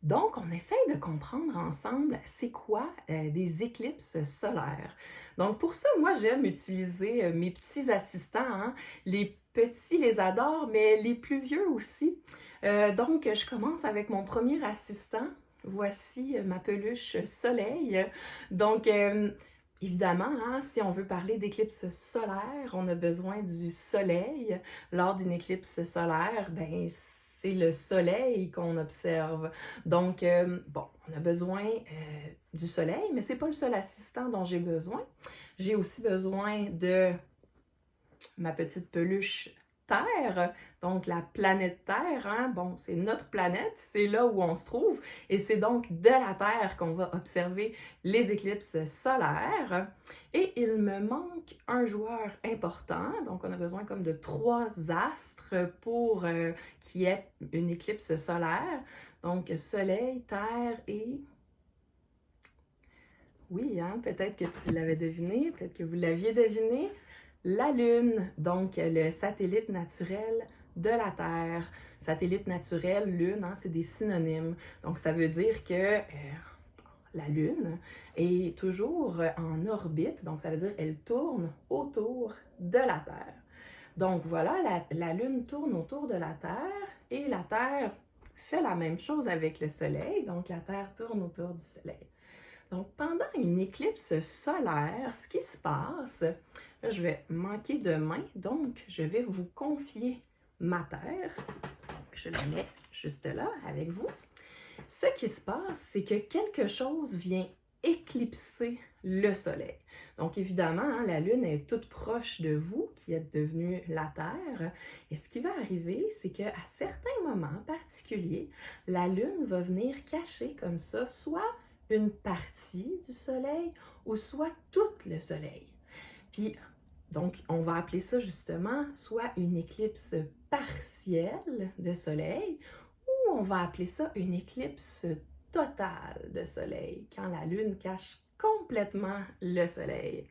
Donc, on essaye de comprendre ensemble c'est quoi des éclipses solaires. Donc, pour ça, moi, j'aime utiliser mes petits assistants, hein. Les petits les adorent, mais les plus vieux aussi. Donc, je commence avec mon premier assistant. Voici ma peluche soleil. Donc, évidemment, hein, si on veut parler d'éclipse solaire, on a besoin du soleil. Lors d'une éclipse solaire, ben, c'est le soleil qu'on observe. Donc, bon, on a besoin du soleil, mais c'est pas le seul assistant dont j'ai besoin. J'ai aussi besoin de ma petite peluche Terre, donc la planète Terre, hein? Bon, c'est notre planète, c'est là où on se trouve, et c'est donc de la Terre qu'on va observer les éclipses solaires. Et il me manque un joueur important, donc on a besoin comme de 3 astres pour qu'il y ait une éclipse solaire. Donc Soleil, Terre et... Oui, hein, peut-être que tu l'avais deviné, peut-être que vous l'aviez deviné. La Lune, donc le satellite naturel de la Terre. Satellite naturel, Lune, hein, c'est des synonymes. Donc ça veut dire que la Lune est toujours en orbite, donc ça veut dire qu'elle tourne autour de la Terre. Donc voilà, la Lune tourne autour de la Terre et la Terre fait la même chose avec le Soleil, donc la Terre tourne autour du Soleil. Donc, pendant une éclipse solaire, ce qui se passe, là, je vais manquer de main, donc je vais vous confier ma terre. Donc, je la mets juste là avec vous. Ce qui se passe, c'est que quelque chose vient éclipser le Soleil. Donc, évidemment, hein, la Lune est toute proche de vous, qui êtes devenu la Terre. Et ce qui va arriver, c'est qu'à certains moments particuliers, la Lune va venir cacher comme ça, soit une partie du Soleil ou soit tout le Soleil. Puis, donc, on va appeler ça justement soit une éclipse partielle de Soleil ou on va appeler ça une éclipse totale de Soleil, quand la Lune cache complètement le Soleil.